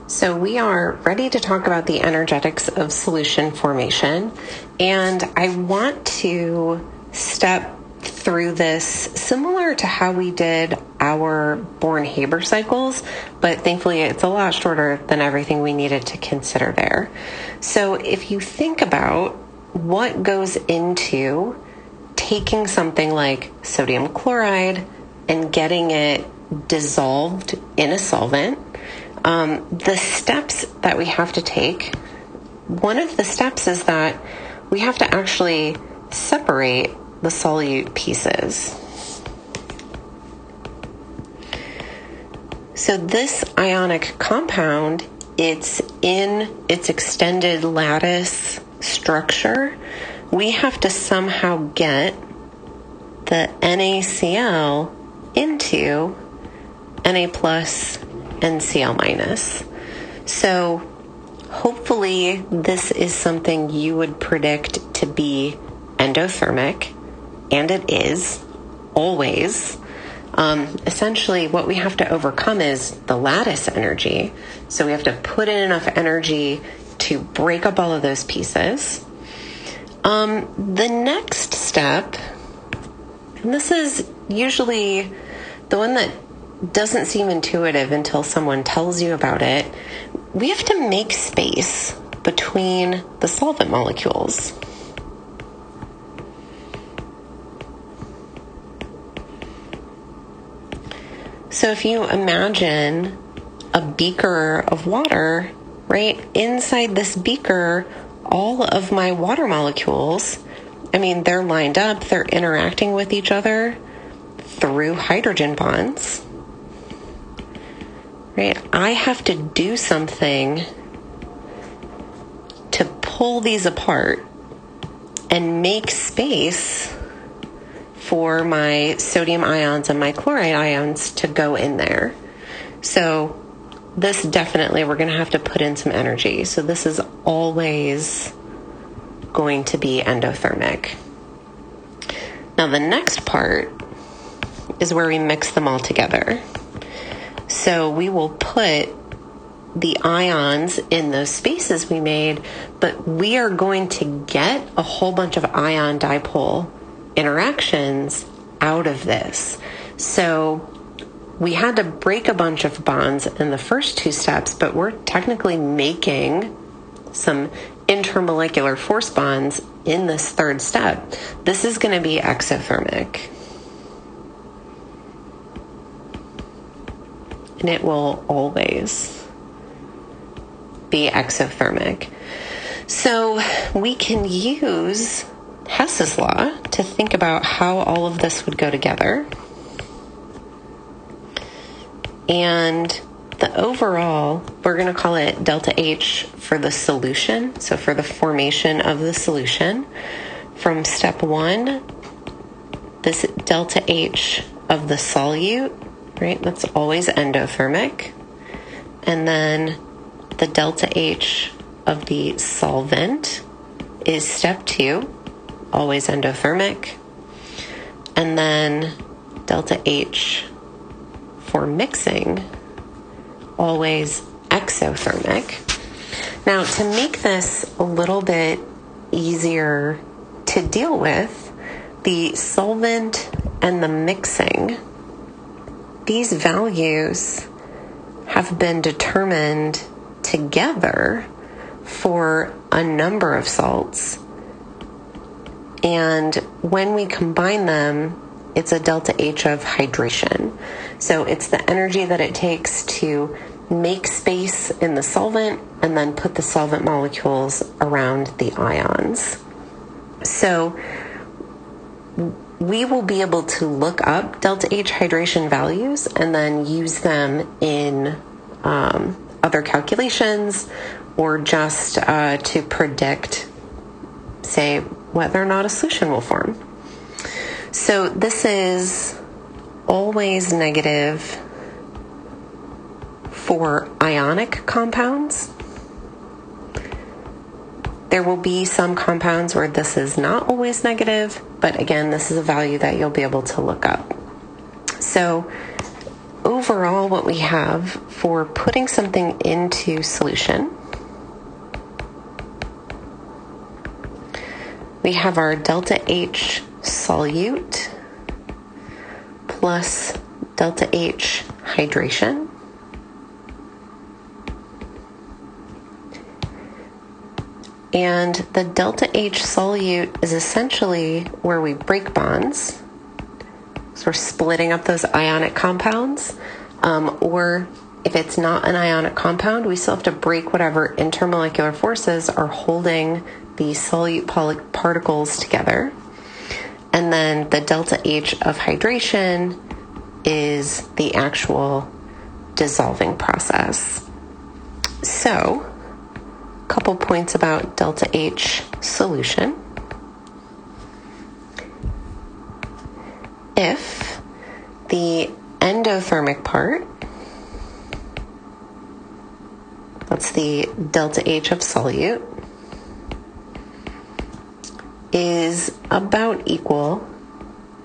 So we are ready to talk about the energetics of solution formation, and I want to step through this similar to how we did our Born-Haber cycles, but thankfully it's a lot shorter than everything we needed to consider there. So if you think about what goes into taking something like sodium chloride and getting it dissolved in a solvent, the steps that we have to take, one of the steps is that we have to actually separate the solute pieces. So this ionic compound, it's in its extended lattice structure. We have to somehow get the NaCl into Na plus and Cl minus. So hopefully this is something you would predict to be endothermic, and it is always. Essentially what we have to overcome is the lattice energy. So we have to put in enough energy to break up all of those pieces. The next step, and this is usually the one that doesn't seem intuitive until someone tells you about it, we have to make space between the solvent molecules. So if you imagine a beaker of water, right? Inside this beaker, all of my water molecules, they're lined up, they're interacting with each other through hydrogen bonds, right? I have to do something to pull these apart and make space for my sodium ions and my chloride ions to go in there. So this definitely, we're going to have to put in some energy. So this is always going to be endothermic. Now the next part is where we mix them all together. So we will put the ions in those spaces we made, but we are going to get a whole bunch of ion dipole interactions out of this. So we had to break a bunch of bonds in the first two steps, but we're technically making some intermolecular force bonds in this third step. This is going to be exothermic. And it will always be exothermic. So we can use Hess's law to think about how all of this would go together. And the overall, we're going to call it delta H for the solution, so for the formation of the solution. From step one, this delta H of the solute, right, that's always endothermic. And then the delta H of the solvent is step two, always endothermic. And then delta H for mixing, always exothermic. Now, to make this a little bit easier to deal with, the solvent and the mixing, these values have been determined together for a number of salts. And when we combine them, it's a delta H of hydration. So it's the energy that it takes to make space in the solvent and then put the solvent molecules around the ions. So we will be able to look up delta H hydration values and then use them in other calculations, or just to predict, say, whether or not a solution will form. So this is always negative for ionic compounds. There will be some compounds where this is not always negative, but again, this is a value that you'll be able to look up. So overall, what we have for putting something into solution, we have our delta H solute plus delta H hydration. And the delta H solute is essentially where we break bonds. So we're splitting up those ionic compounds. Or if it's not an ionic compound, we still have to break whatever intermolecular forces are holding the solute particles together. And then the delta H of hydration is the actual dissolving process. So, a couple points about delta H solution. If the endothermic part, that's the delta H of solute, is about equal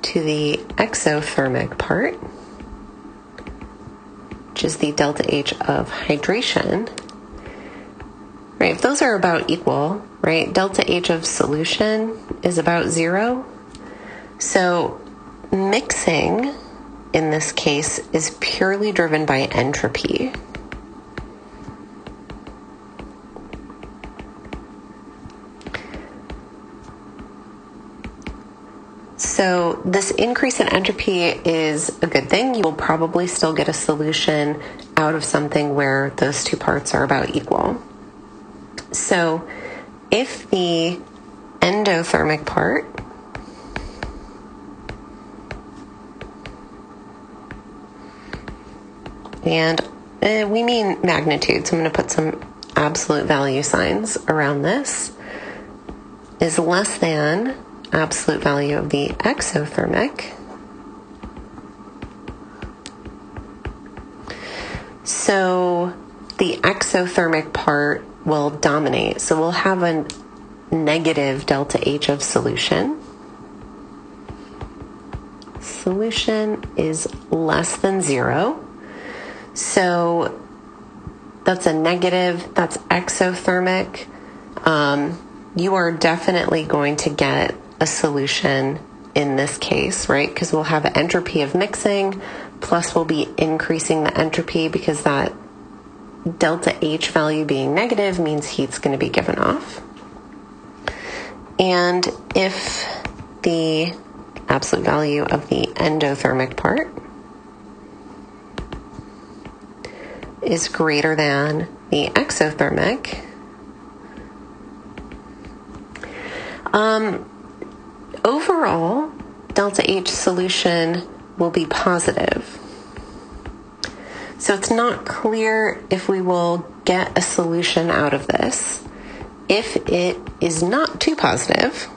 to the exothermic part, which is the delta H of hydration, right? If those are about equal, right, delta H of solution is about 0. So mixing, in this case, is purely driven by entropy. So this increase in entropy is a good thing. You will probably still get a solution out of something where those two parts are about equal. So if the endothermic part and we mean magnitude, so I'm going to put some absolute value signs around this, is less than absolute value of the exothermic. So the exothermic part will dominate. So we'll have a negative delta H of solution. Solution is less than 0. So that's a negative, that's exothermic. You are definitely going to get a solution in this case, right? Because we'll have an entropy of mixing, plus we'll be increasing the entropy because that delta H value being negative means heat's going to be given off. And if the absolute value of the endothermic part is greater than the exothermic, overall, delta H solution will be positive. So it's not clear if we will get a solution out of this. If it is not too positive,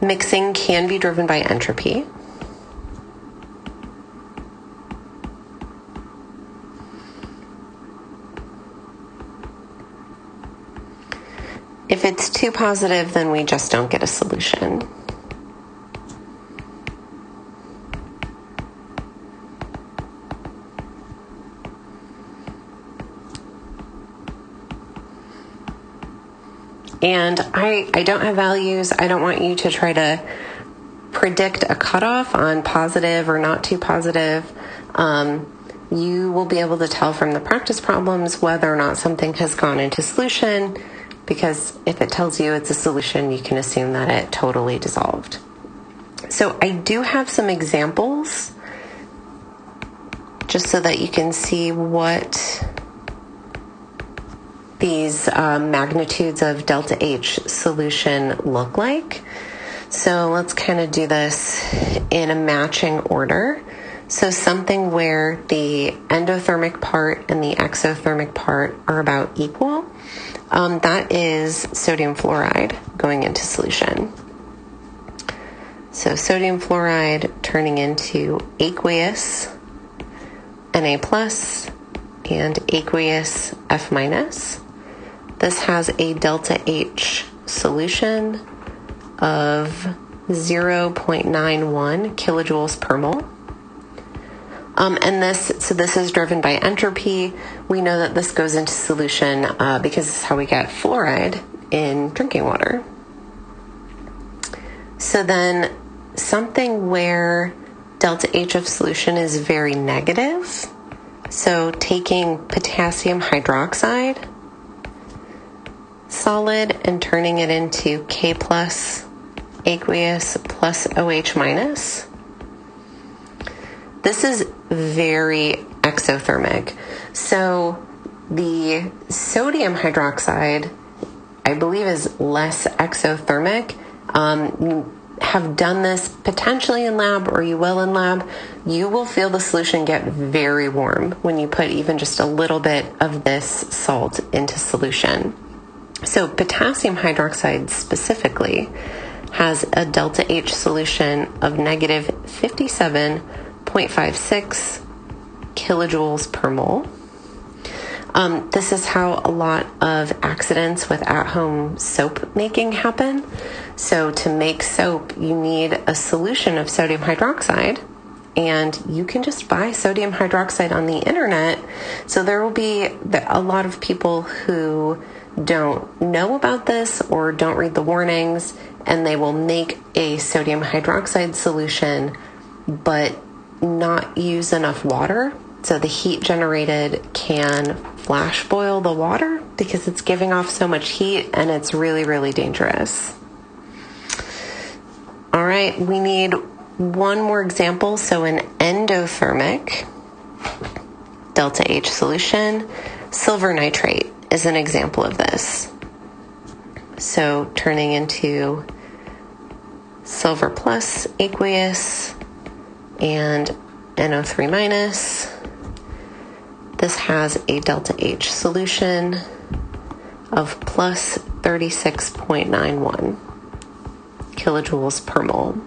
mixing can be driven by entropy. If it's too positive, then we just don't get a solution. And I don't have values. I don't want you to try to predict a cutoff on positive or not too positive. You will be able to tell from the practice problems whether or not something has gone into solution, because if it tells you it's a solution, you can assume that it totally dissolved. So I do have some examples just so that you can see what these magnitudes of delta H solution look like. So let's kind of do this in a matching order. So something where the endothermic part and the exothermic part are about equal. That is sodium fluoride going into solution. So sodium fluoride turning into aqueous Na plus and aqueous F minus. This has a delta H solution of 0.91 kilojoules per mole. And this is driven by entropy. We know that this goes into solution because this is how we get fluoride in drinking water. So then something where delta H of solution is very negative. So taking potassium hydroxide solid and turning it into K plus aqueous plus OH minus. This is very exothermic. So the sodium hydroxide, I believe, is less exothermic. You have done this potentially in lab, or you will in lab. You will feel the solution get very warm when you put even just a little bit of this salt into solution. So potassium hydroxide specifically has a delta H solution of negative 57.56 kilojoules per mole. This is how a lot of accidents with at-home soap making happen. So to make soap, you need a solution of sodium hydroxide, and you can just buy sodium hydroxide on the internet. So there will be a lot of people who don't know about this or don't read the warnings, and they will make a sodium hydroxide solution but not use enough water. So the heat generated can flash boil the water because it's giving off so much heat, and it's really, really dangerous. All right, we need one more example. So an endothermic delta H solution, silver nitrate is an example of this. So turning into silver plus aqueous and NO3 minus. This has a delta H solution of plus 36.91 kilojoules per mole.